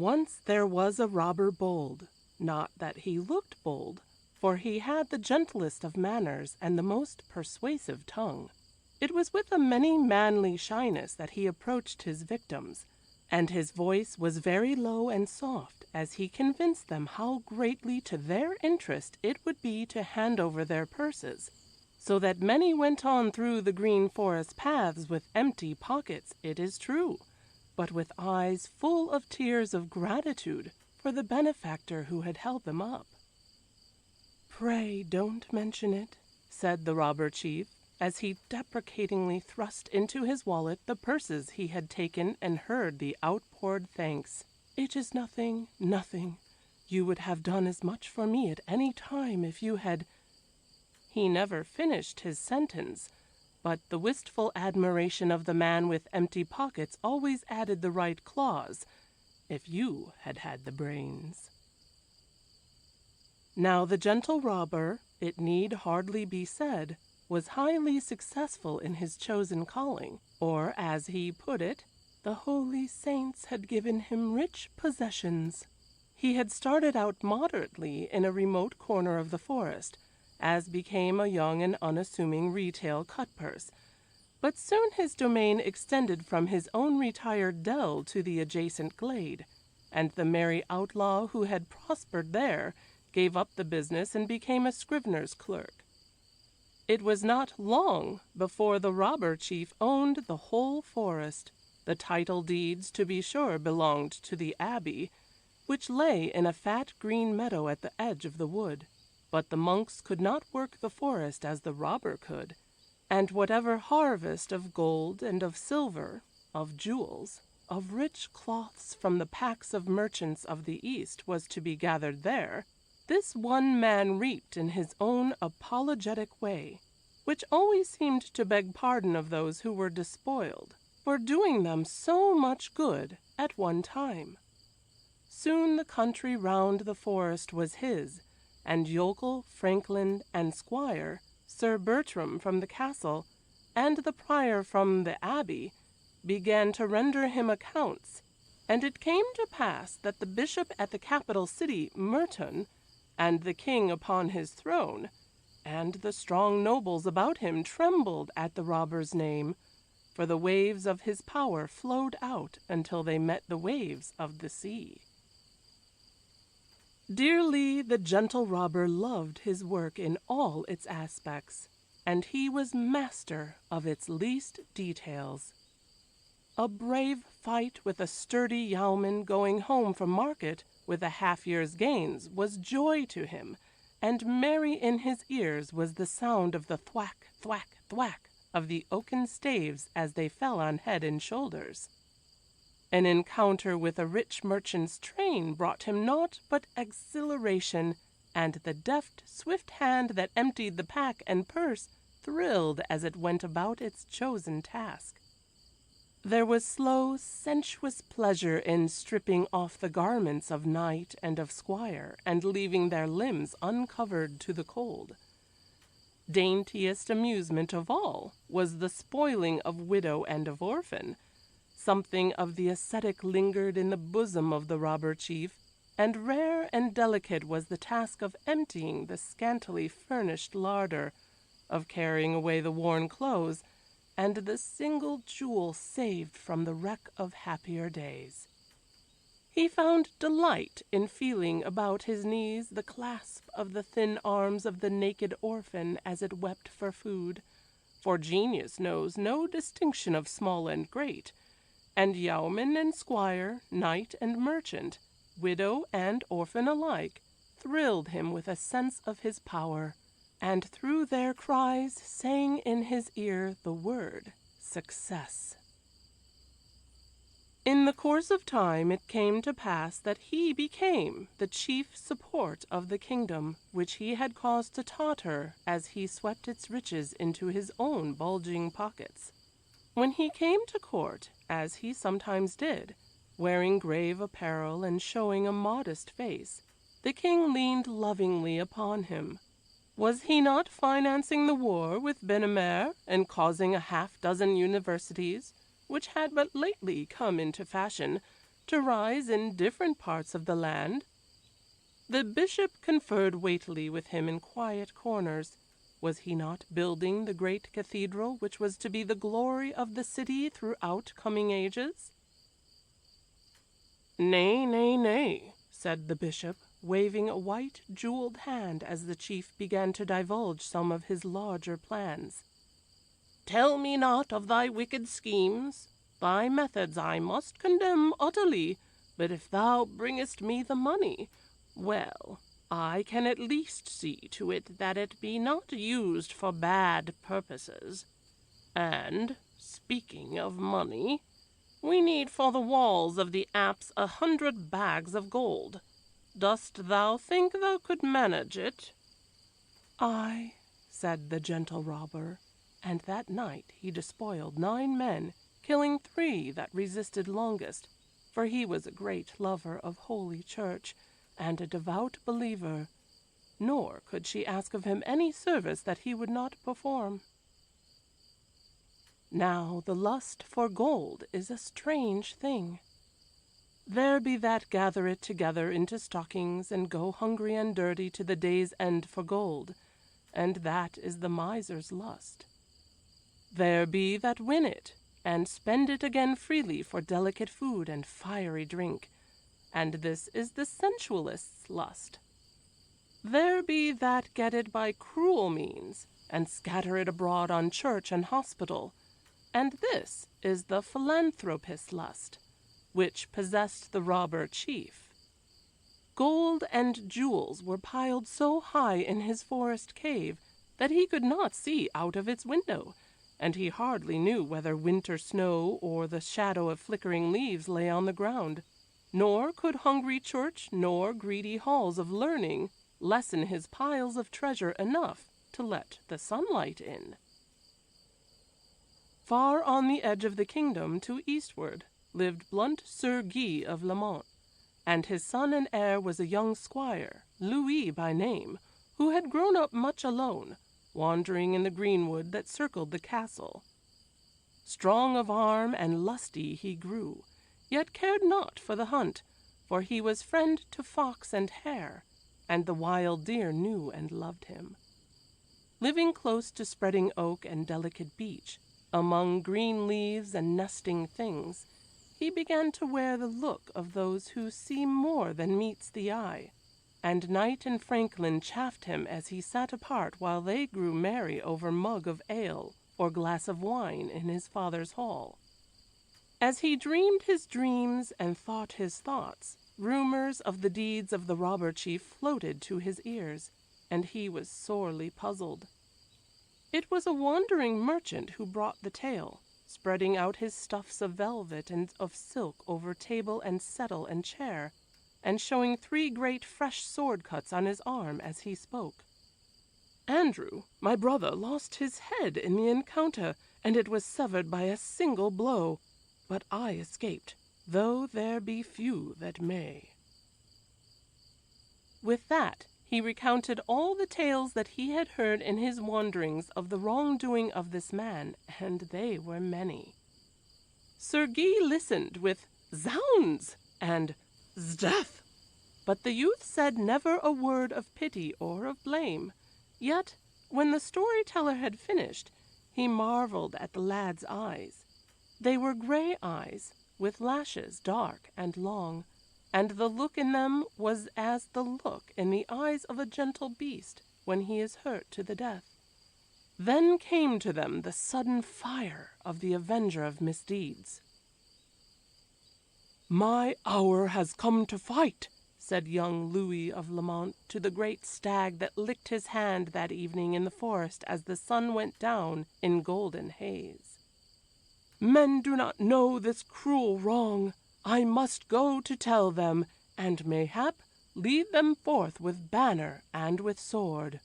Once there was a robber bold, not that he looked bold, for he had the gentlest of manners and the most persuasive tongue. It was with a many manly shyness that he approached his victims, and his voice was very low and soft as he convinced them how greatly to their interest it would be to hand over their purses, so that many went on through the green forest paths with empty pockets, it is true, but with eyes full of tears of gratitude for the benefactor who had held them up. "Pray don't mention it," said the robber chief, as he deprecatingly thrust into his wallet the purses he had taken and heard the outpoured thanks. "It is nothing, nothing. You would have done as much for me at any time if you had—" He never finished his sentence, but the wistful admiration of the man with empty pockets always added the right clause, "if you had had the brains." Now the gentle robber, it need hardly be said, was highly successful in his chosen calling, or, as he put it, the holy saints had given him rich possessions. He had started out moderately in a remote corner of the forest, as became a young and unassuming retail cutpurse, but soon his domain extended from his own retired dell to the adjacent glade, and the merry outlaw who had prospered there gave up the business and became a scrivener's clerk. It was not long before the robber chief owned the whole forest. The title deeds, to be sure, belonged to the abbey, which lay in a fat green meadow at the edge of the wood. But the monks could not work the forest as the robber could, and whatever harvest of gold and of silver, of jewels, of rich cloths from the packs of merchants of the East was to be gathered there, this one man reaped in his own apologetic way, which always seemed to beg pardon of those who were despoiled for doing them so much good at one time. Soon the country round the forest was his, and yokel, franklin, and squire, Sir Bertram from the castle, and the prior from the abbey, began to render him accounts, and it came to pass that the bishop at the capital city, Merton, and the king upon his throne, and the strong nobles about him trembled at the robber's name, for the waves of his power flowed out until they met the waves of the sea. Dearly the gentle robber loved his work in all its aspects, and he was master of its least details. A brave fight with a sturdy yeoman going home from market with a half-year's gains was joy to him, and merry in his ears was the sound of the thwack, thwack, thwack of the oaken staves as they fell on head and shoulders. An encounter with a rich merchant's train brought him naught but exhilaration, and the deft, swift hand that emptied the pack and purse thrilled as it went about its chosen task. There was slow, sensuous pleasure in stripping off the garments of knight and of squire, and leaving their limbs uncovered to the cold. Daintiest amusement of all was the spoiling of widow and of orphan. Something of the ascetic lingered in the bosom of the robber chief, and rare and delicate was the task of emptying the scantily furnished larder, of carrying away the worn clothes, and the single jewel saved from the wreck of happier days. He found delight in feeling about his knees the clasp of the thin arms of the naked orphan as it wept for food, for genius knows no distinction of small and great, and yeoman and squire, knight and merchant, widow and orphan alike, thrilled him with a sense of his power, and through their cries sang in his ear the word success. In the course of time it came to pass that he became the chief support of the kingdom, which he had caused to totter as he swept its riches into his own bulging pockets. When he came to court, as he sometimes did, wearing grave apparel and showing a modest face, the king leaned lovingly upon him. Was he not financing the war with Benemer and causing a half-dozen universities, which had but lately come into fashion, to rise in different parts of the land. The bishop conferred weightily with him in quiet corners. Was he not building the great cathedral which was to be the glory of the city throughout coming ages? "Nay, nay, nay," said the bishop, waving a white jeweled hand as the chief began to divulge some of his larger plans. "Tell me not of thy wicked schemes. Thy methods I must condemn utterly, but if thou bringest me the money, well, I can at least see to it that it be not used for bad purposes. And, speaking of money, we need for the walls of the apse 100 bags of gold. Dost thou think thou could manage it?" "Ay," said the gentle robber, and that night he despoiled 9 men, killing 3 that resisted longest, for he was a great lover of Holy Church, and a devout believer, nor could she ask of him any service that he would not perform. Now the lust for gold is a strange thing. There be that gather it together into stockings, and go hungry and dirty to the day's end for gold, and that is the miser's lust. There be that win it, and spend it again freely for delicate food and fiery drink, and this is the sensualist's lust. There be that get it by cruel means, and scatter it abroad on church and hospital, and this is the philanthropist's lust, which possessed the robber chief. Gold and jewels were piled so high in his forest cave that he could not see out of its window, and he hardly knew whether winter snow or the shadow of flickering leaves lay on the ground. Nor could hungry church nor greedy halls of learning lessen his piles of treasure enough to let the sunlight in. Far on the edge of the kingdom to eastward lived blunt Sir Guy of Lamont, and his son and heir was a young squire, Louis by name, who had grown up much alone, wandering in the greenwood that circled the castle. Strong of arm and lusty he grew, yet cared not for the hunt, for he was friend to fox and hare, and the wild deer knew and loved him. Living close to spreading oak and delicate beech, among green leaves and nesting things, he began to wear the look of those who see more than meets the eye, and Knight and Franklin chaffed him as he sat apart while they grew merry over mug of ale or glass of wine in his father's hall. As he dreamed his dreams and thought his thoughts, rumors of the deeds of the robber chief floated to his ears, and he was sorely puzzled. It was a wandering merchant who brought the tale, spreading out his stuffs of velvet and of silk over table and settle and chair, and showing 3 great fresh sword cuts on his arm as he spoke. "Andrew, my brother, lost his head in the encounter, and it was severed by a single blow. But I escaped, though there be few that may." With that, he recounted all the tales that he had heard in his wanderings of the wrongdoing of this man, and they were many. Sir Guy listened with "Zounds!" and "'Sdeath!" but the youth said never a word of pity or of blame. Yet, when the storyteller had finished, he marveled at the lad's eyes. They were gray eyes, with lashes dark and long, and the look in them was as the look in the eyes of a gentle beast when he is hurt to the death. Then came to them the sudden fire of the avenger of misdeeds. "My hour has come to fight," said young Louis of Lamont to the great stag that licked his hand that evening in the forest as the sun went down in golden haze. "Men do not know this cruel wrong. I must go to tell them, and mayhap lead them forth with banner and with sword."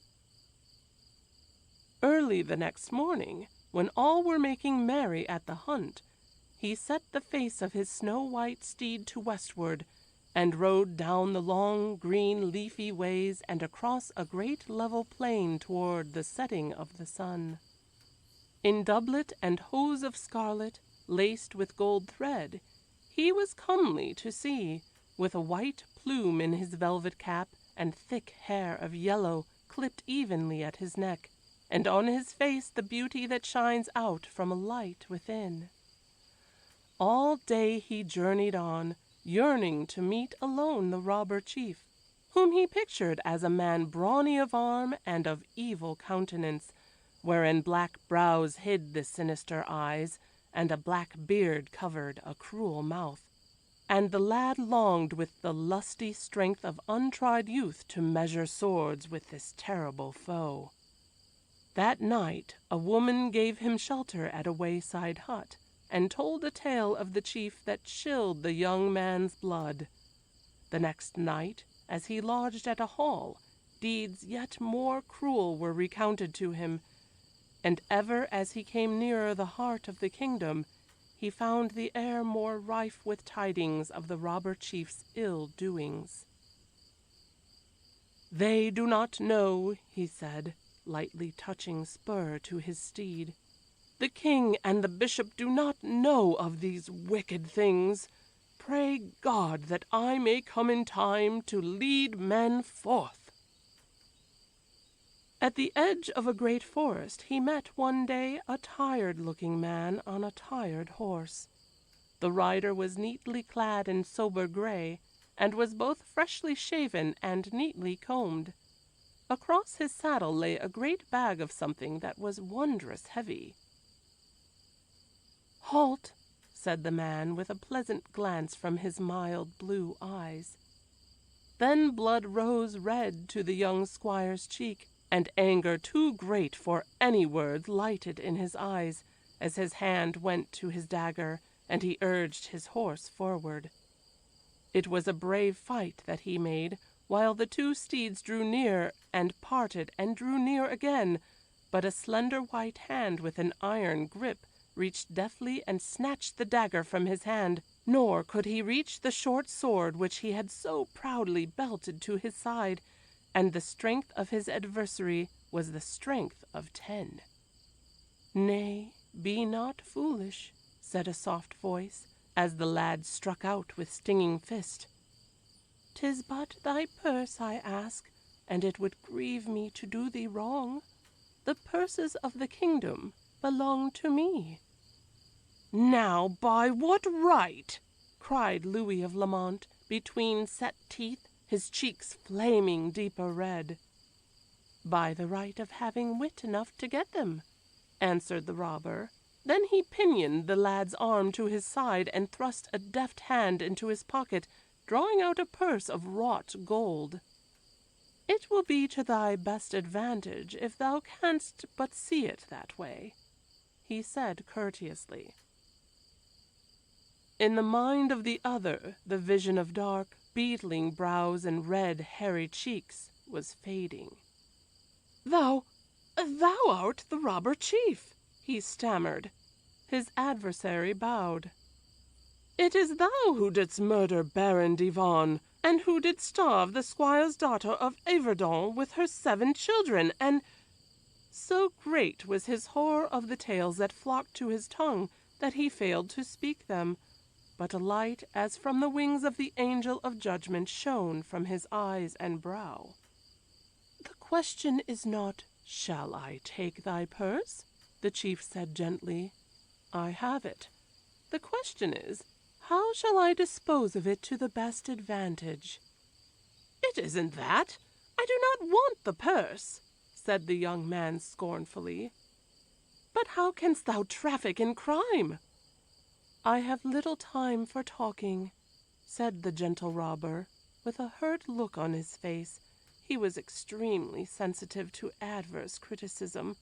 Early the next morning, when all were making merry at the hunt, he set the face of his snow-white steed to westward, and rode down the long, green, leafy ways and across a great level plain toward the setting of the sun. In doublet and hose of scarlet, laced with gold thread, He was comely to see, with a white plume in his velvet cap, and thick hair of yellow clipped evenly at his neck, and on his face the beauty that shines out from a light within. All day he journeyed on, yearning to meet alone the robber chief, whom he pictured as a man brawny of arm and of evil countenance, wherein black brows hid the sinister eyes, and a black beard covered a cruel mouth. And the lad longed with the lusty strength of untried youth to measure swords with this terrible foe. That night a woman gave him shelter at a wayside hut, and told a tale of the chief that chilled the young man's blood. The next night, as he lodged at a hall, deeds yet more cruel were recounted to him, and ever as he came nearer the heart of the kingdom, he found the air more rife with tidings of the robber chief's ill doings. "They do not know," he said, lightly touching spur to his steed. "The king and the bishop do not know of these wicked things. Pray God that I may come in time to lead men forth." At the edge of a great forest he met one day a tired-looking man on a tired horse. The rider was neatly clad in sober gray, and was both freshly shaven and neatly combed. Across his saddle lay a great bag of something that was wondrous heavy. "Halt," said the man, with a pleasant glance from his mild blue eyes. Then blood rose red to the young squire's cheek, and anger too great for any words lighted in his eyes, as his hand went to his dagger, and he urged his horse forward. It was a brave fight that he made, while the two steeds drew near and parted and drew near again, but a slender white hand with an iron grip reached deftly and snatched the dagger from his hand, nor could he reach the short sword which he had so proudly belted to his side, and the strength of his adversary was the strength of 10. "Nay, be not foolish," said a soft voice, as the lad struck out with stinging fist. "'Tis but thy purse I ask, and it would grieve me to do thee wrong. The purses of the kingdom belong to me." "Now, by what right?" cried Louis of Lamont, between set teeth, his cheeks flaming deeper red. "By the right of having wit enough to get them," answered the robber. Then he pinioned the lad's arm to his side and thrust a deft hand into his pocket, drawing out a purse of wrought gold. "It will be to thy best advantage if thou canst but see it that way," he said courteously. In the mind of the other the vision of dark, beetling brows and red, hairy cheeks was fading. Thou art the robber chief," he stammered. His adversary bowed. "It is thou who didst murder Baron Divon, and who didst starve the squire's daughter of Yverdon with her 7 children, and—" So great was his horror of the tales that flocked to his tongue that he failed to speak them, but a light as from the wings of the angel of judgment shone from his eyes and brow. "The question is not, 'Shall I take thy purse?'" the chief said gently. "I have it. The question is, how shall I dispose of it to the best advantage?" "It isn't that. I do not want the purse," said the young man scornfully. "But how canst thou traffic in crime?" "I have little time for talking," said the gentle robber, with a hurt look on his face. He was extremely sensitive to adverse criticism.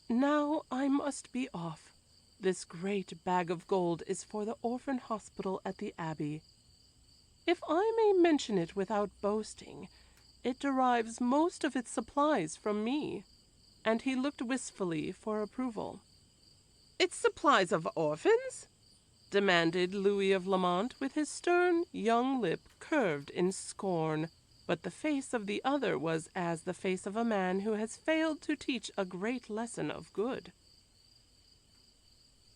"Now I must be off. This great bag of gold is for the orphan hospital at the Abbey. If I may mention it without boasting, it derives most of its supplies from me," and he looked wistfully for approval. "Its supplies of orphans?" demanded Louis of Lamont, with his stern young lip curved in scorn. But the face of the other was as the face of a man who has failed to teach a great lesson of good.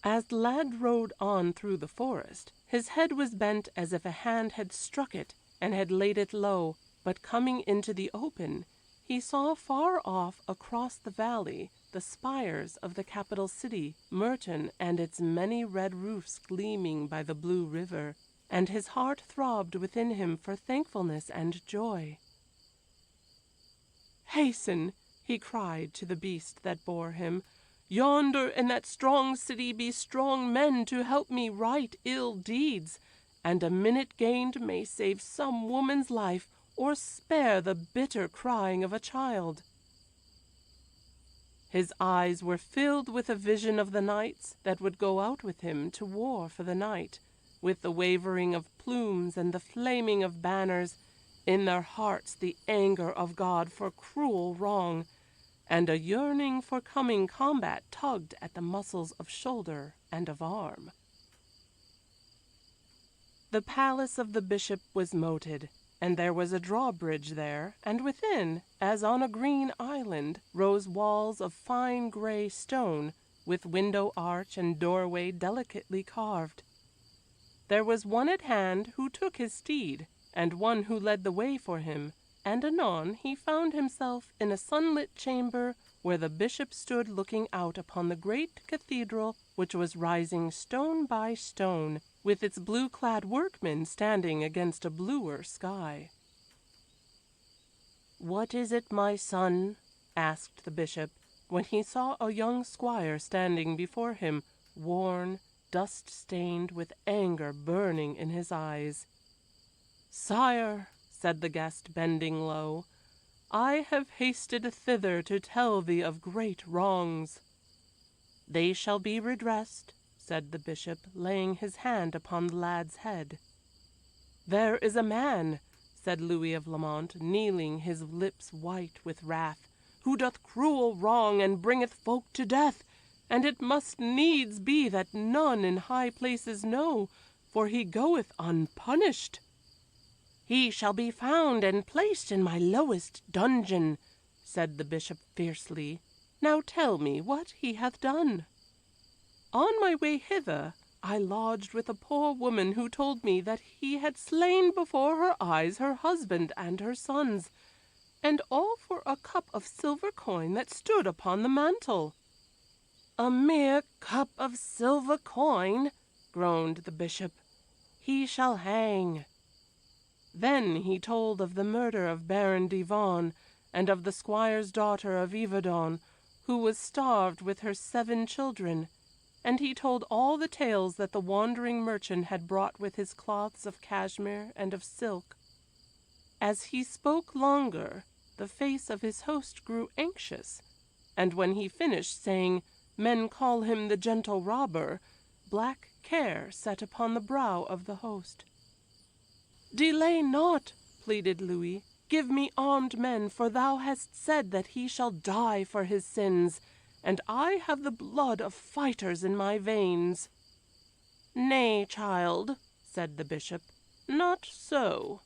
As the lad rode on through the forest, His head was bent as if a hand had struck it and had laid it low, but coming into the open, he saw far off across the valley the spires of the capital city, Merton, and its many red roofs gleaming by the blue river, and his heart throbbed within him for thankfulness and joy. "Hasten," he cried to the beast that bore him. "Yonder in that strong city be strong men to help me right ill deeds, and a minute gained may save some woman's life or spare the bitter crying of a child." His eyes were filled with a vision of the knights that would go out with him to war for the night, with the wavering of plumes and the flaming of banners, in their hearts the anger of God for cruel wrong, and a yearning for coming combat tugged at the muscles of shoulder and of arm. The palace of the bishop was moated, and there was a drawbridge there, and within, as on a green island, rose walls of fine grey stone, with window arch and doorway delicately carved. There was one at hand who took his steed, and one who led the way for him, and anon he found himself in a sunlit chamber where the bishop stood looking out upon the great cathedral which was rising stone by stone, with its blue-clad workmen standing against a bluer sky. "What is it, my son?" asked the bishop, when he saw a young squire standing before him, worn, dust-stained, with anger burning in his eyes. "Sire," said the guest, bending low, "I have hasted thither to tell thee of great wrongs." "They shall be redressed," said the bishop, laying his hand upon the lad's head. "There is a man," said Louis of Lamont, kneeling, his lips white with wrath, "who doth cruel wrong and bringeth folk to death, and it must needs be that none in high places know, for he goeth unpunished." "He shall be found and placed in my lowest dungeon," said the bishop fiercely. "Now tell me what he hath done." "On my way hither I lodged with a poor woman who told me that he had slain before her eyes her husband and her sons, and all for a cup of silver coin that stood upon the mantel." "A mere cup of silver coin," groaned the bishop. "He shall hang." Then he told of the murder of Baron de Vaughan, and of the squire's daughter of Yverdon, who was starved with her 7 children, and he told all the tales that the wandering merchant had brought with his cloths of cashmere and of silk. As he spoke longer, the face of his host grew anxious, and when he finished saying, "Men call him the gentle robber," black care sat upon the brow of the host. "Delay not," pleaded Louis. "Give me armed men, for thou hast said that he shall die for his sins, and I have the blood of fighters in my veins." "Nay, child," said the bishop, "not so."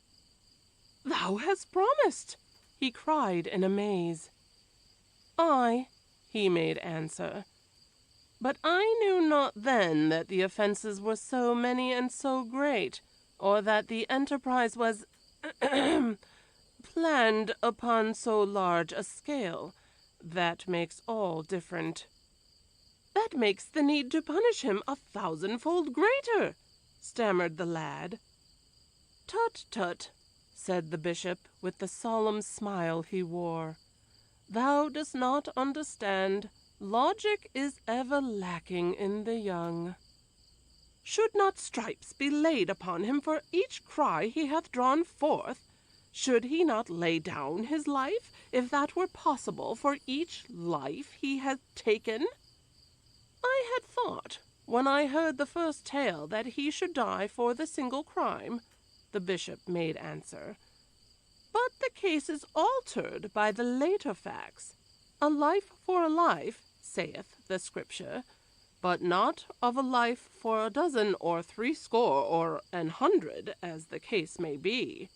"Thou hast promised!" he cried in amaze. "Aye," he made answer, "but I knew not then that the offences were so many and so great, or that the enterprise was planned upon so large a scale. That makes all different." "That makes the need to punish him 1,000-fold greater," stammered the lad. "Tut, tut," said the bishop, with the solemn smile he wore. "Thou dost not understand. Logic is ever lacking in the young. Should not stripes be laid upon him for each cry he hath drawn forth? Should he not lay down his life, if that were possible, for each life he hath taken? I had thought, when I heard the first tale, that he should die for the single crime," the bishop made answer. "But the case is altered by the later facts. A life for a life, saith the Scripture, but not of a life for a dozen or 80 or 100, as the case may be."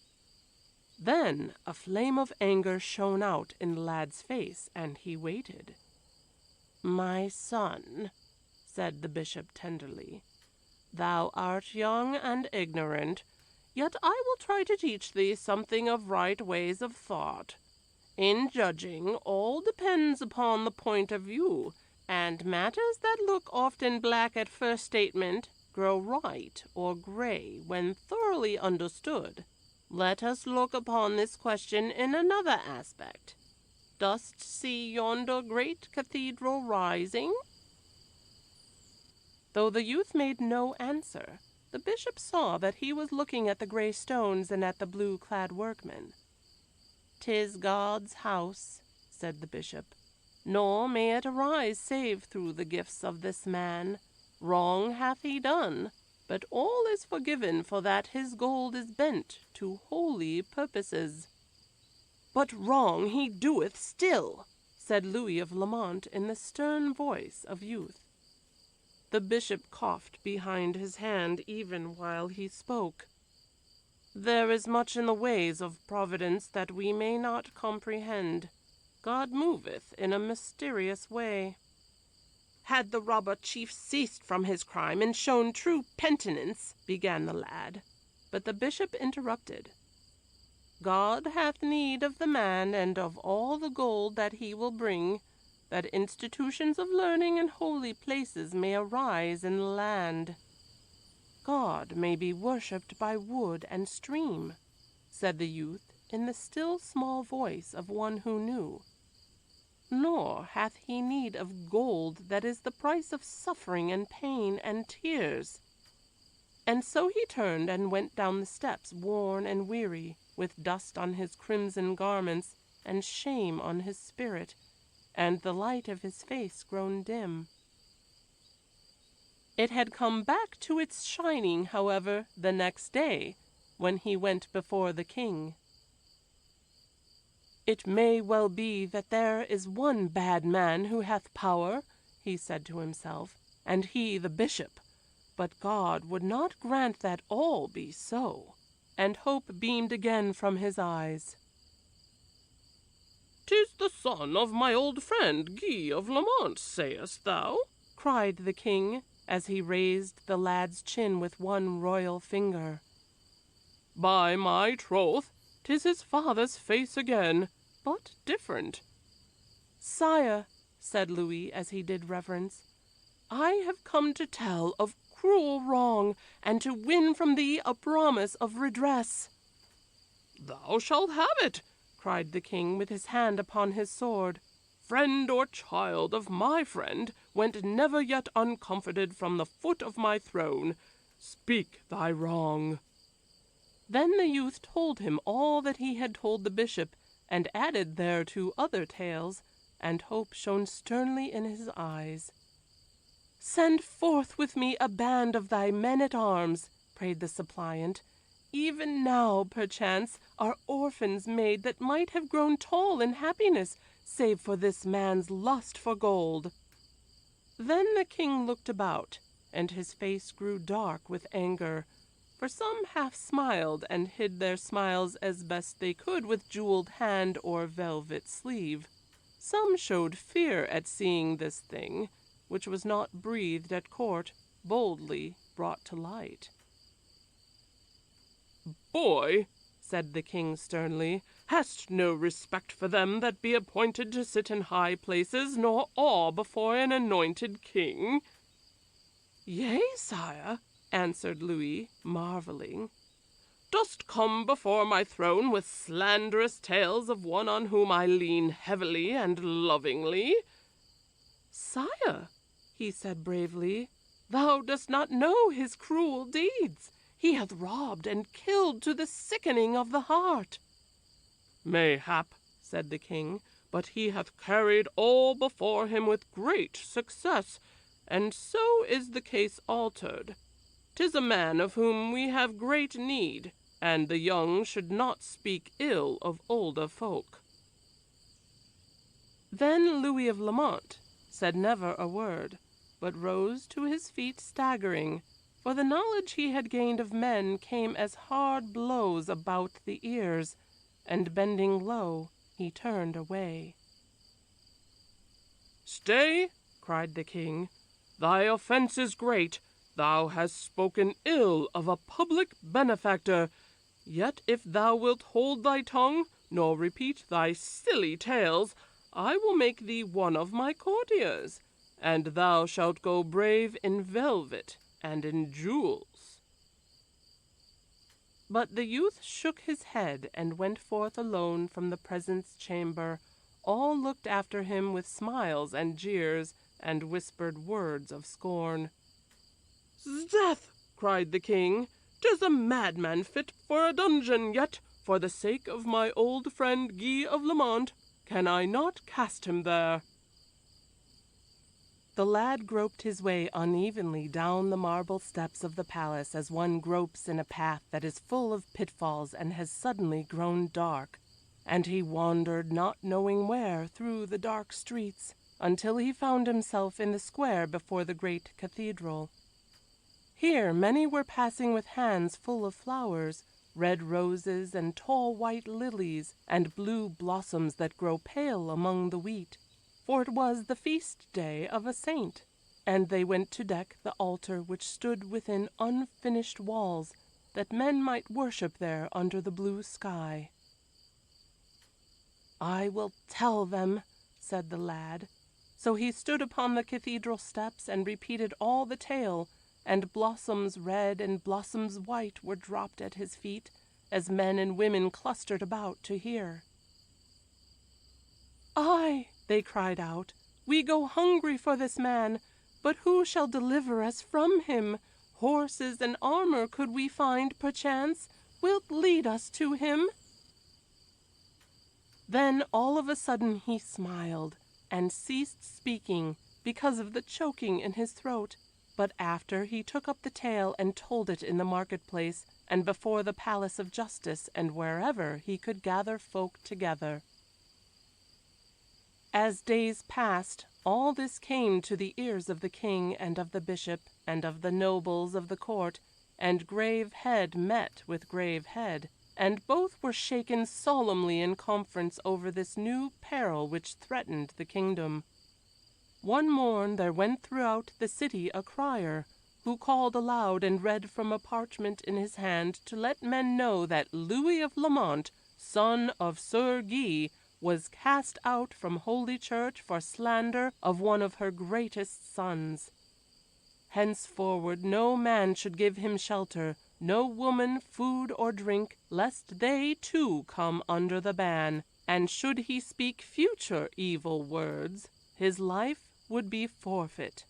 Then a flame of anger shone out in the lad's face, and he waited. "My son," said the bishop tenderly, Thou art young and ignorant, yet I will try to teach thee something of right ways of thought. In judging, all depends upon the point of view, and matters that look often black at first statement grow white or gray when thoroughly understood. Let us look upon this question in another aspect. Dost see yonder great cathedral rising? Though the youth made no answer, the bishop saw that he was looking at the gray stones and at the blue-clad workmen. "'Tis God's house," said the bishop, "nor may it arise save through the gifts of this man. Wrong hath he done, but all is forgiven for that his gold is bent to holy purposes." "But wrong he doeth still," said Louis of Lamont in the stern voice of youth. The bishop coughed behind his hand even while he spoke. "There is much in the ways of Providence that we may not comprehend. God moveth in a mysterious way." "Had the robber chief ceased from his crime and shown true penitence," began the lad, but the bishop interrupted. "God hath need of the man and of all the gold that he will bring, that institutions of learning and holy places may arise in the land. God may be worshipped by wood and stream," said the youth in the still small voice of one who knew. "Nor hath he need of gold that is the price of suffering and pain and tears." And so he turned and went down the steps, worn and weary, with dust on his crimson garments and shame on his spirit, and the light of his face grown dim. It had come back to its shining, however, the next day, when he went before the king. "It may well be that there is one bad man who hath power," he said to himself, "and he the bishop. But God would not grant that all be so." And hope beamed again from his eyes. "'Tis the son of my old friend Guy of Lamont, sayest thou?" cried the king, as he raised the lad's chin with one royal finger. "By my troth, 'tis his father's face again, but different." "Sire," said Louis, as he did reverence, "I have come to tell of cruel wrong, and to win from thee a promise of redress." "Thou shalt have it," cried the king, with his hand upon his sword. "Friend or child of my friend went never yet uncomforted from the foot of my throne. Speak thy wrong." Then the youth told him all that he had told the bishop, and added thereto other tales, and hope shone sternly in his eyes. "Send forth with me a band of thy men-at-arms," prayed the suppliant. "Even now, perchance, are orphans made that might have grown tall in happiness, save for this man's lust for gold." Then the king looked about, and his face grew dark with anger, for some half smiled and hid their smiles as best they could with jeweled hand or velvet sleeve. Some showed fear at seeing this thing, which was not breathed at court, boldly brought to light. "Boy," said the king sternly, "hast no respect for them that be appointed to sit in high places, nor awe before an anointed king?" "Yea, sire," answered Louis, marveling. "Dost come before my throne with slanderous tales of one on whom I lean heavily and lovingly?" "Sire," he said bravely, "thou dost not know his cruel deeds. He hath robbed and killed to the sickening of the heart." "Mayhap," said the king, "but he hath carried all before him with great success, and so is the case altered. 'Tis a man of whom we have great need, and the young should not speak ill of older folk." Then Louis of Lamont said never a word, but rose to his feet staggering, for the knowledge he had gained of men came as hard blows about the ears, and bending low, he turned away. "Stay," cried the king, "thy offense is great. thou hast spoken ill of a public benefactor. Yet if thou wilt hold thy tongue, nor repeat thy silly tales, I will make thee one of my courtiers, and thou shalt go brave in velvet and in jewels." But the youth shook his head and went forth alone from the presence chamber. All looked after him with smiles and jeers, and whispered words of scorn. "'Sdeath!" cried the king, "'tis a madman fit for a dungeon, yet, for the sake of my old friend Guy of Lamont, can I not cast him there?" The lad groped his way unevenly down the marble steps of the palace as one gropes in a path that is full of pitfalls and has suddenly grown dark, and he wandered not knowing where through the dark streets, until he found himself in the square before the great cathedral. Here many were passing with hands full of flowers, red roses and tall white lilies, and blue blossoms that grow pale among the wheat, for it was the feast day of a saint, and they went to deck the altar which stood within unfinished walls, that men might worship there under the blue sky. "I will tell them," said the lad. So he stood upon the cathedral steps and repeated all the tale, and blossoms red and blossoms white were dropped at his feet, as men and women clustered about to hear. "Aye," they cried out, "we go hungry for this man, but who shall deliver us from him? Horses and armor could we find, perchance. Wilt lead us to him?" Then all of a sudden he smiled, and ceased speaking because of the choking in his throat. But after he took up the tale and told it in the marketplace, and before the palace of justice, and wherever he could gather folk together. As days passed, all this came to the ears of the king and of the bishop, and of the nobles of the court, and grave head met with grave head, and both were shaken solemnly in conference over this new peril which threatened the kingdom. One morn there went throughout the city a crier, who called aloud and read from a parchment in his hand to let men know that Louis of Lamont, son of Sir Guy, was cast out from Holy Church for slander of one of her greatest sons. Henceforward no man should give him shelter, no woman food or drink, lest they too come under the ban, and should he speak future evil words, his life would be forfeit.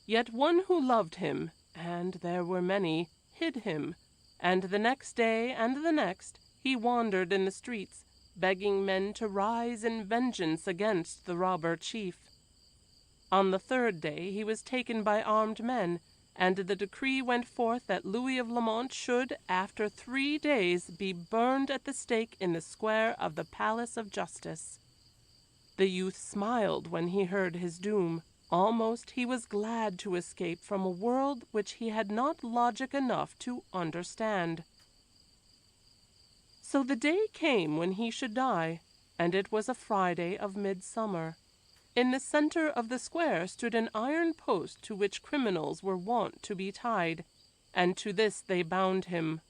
Yet one who loved him, and there were many, hid him, and the next day and the next he wandered in the streets, begging men to rise in vengeance against the robber chief. On the third day he was taken by armed men, and the decree went forth that Louis of Lamont should, after 3 days, be burned at the stake in the square of the Palace of Justice. The youth smiled when he heard his doom. Almost he was glad to escape from a world which he had not logic enough to understand. So the day came when he should die, and it was a Friday of midsummer. In the center of the square stood an iron post to which criminals were wont to be tied, and to this they bound him.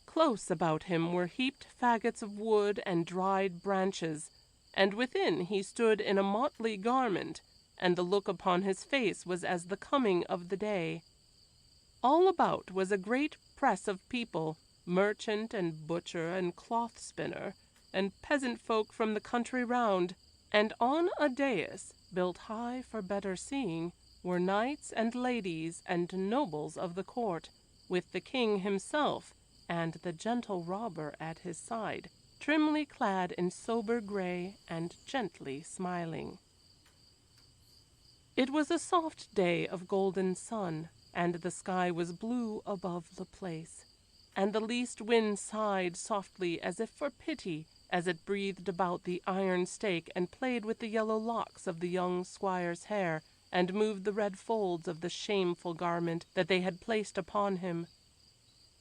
Close about him were heaped faggots of wood and dried branches, and within he stood in a motley garment, and the look upon his face was as the coming of the day. All about was a great press of people, merchant and butcher and cloth spinner, and peasant folk from the country round, and on a dais, built high for better seeing, were knights and ladies and nobles of the court, with the king himself and the gentle robber at his side, trimly clad in sober gray and gently smiling. It was a soft day of golden sun, and the sky was blue above the place, and the least wind sighed softly as if for pity, as it breathed about the iron stake and played with the yellow locks of the young squire's hair, and moved the red folds of the shameful garment that they had placed upon him.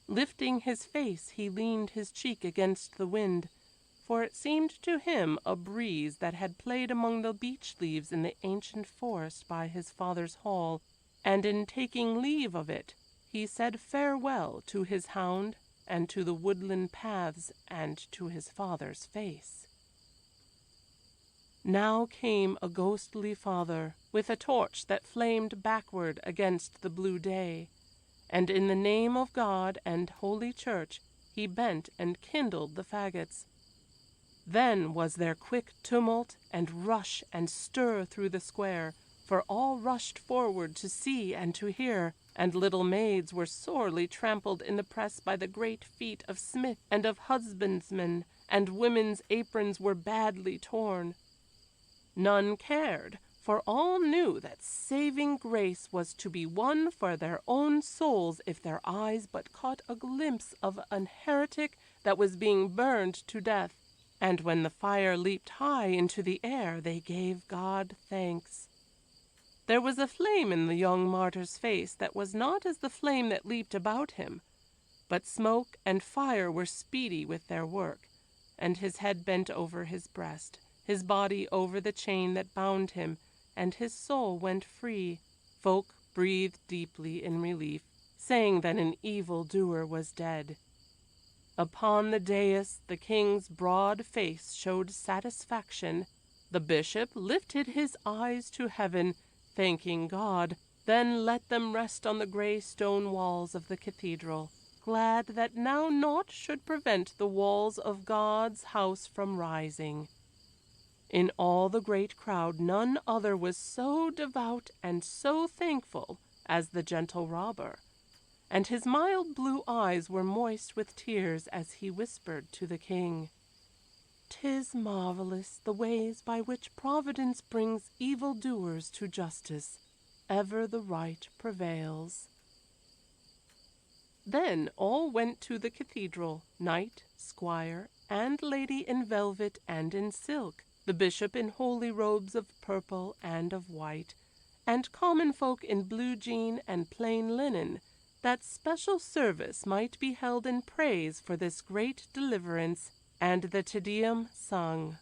Lifting his face, he leaned his cheek against the wind, for it seemed to him a breeze that had played among the beech leaves in the ancient forest by his father's hall, and in taking leave of it, he said farewell to his hound, and to the woodland paths, and to his father's face. Now came a ghostly father, with a torch that flamed backward against the blue day, and in the name of God and Holy Church he bent and kindled the faggots. Then was there quick tumult and rush and stir through the square, for all rushed forward to see and to hear, and little maids were sorely trampled in the press by the great feet of smith and of husbandmen, and women's aprons were badly torn. None cared, for all knew that saving grace was to be won for their own souls if their eyes but caught a glimpse of an heretic that was being burned to death, and when the fire leaped high into the air they gave God thanks. There was a flame in the young martyr's face that was not as the flame that leaped about him, but smoke and fire were speedy with their work, and his head bent over his breast, his body over the chain that bound him, and his soul went free. Folk breathed deeply in relief, saying that an evil doer was dead. Upon the dais the king's broad face showed satisfaction. The bishop lifted his eyes to heaven, thanking God, then let them rest on the gray stone walls of the cathedral, glad that now naught should prevent the walls of God's house from rising. In all the great crowd none other was so devout and so thankful as the gentle robber, and his mild blue eyes were moist with tears as he whispered to the king, "'Tis marvelous the ways by which Providence brings evil-doers to justice. Ever the right prevails." Then all went to the cathedral, knight, squire, and lady in velvet and in silk, the bishop in holy robes of purple and of white, and common folk in blue jean and plain linen, that special service might be held in praise for this great deliverance, and the Te Deum sung.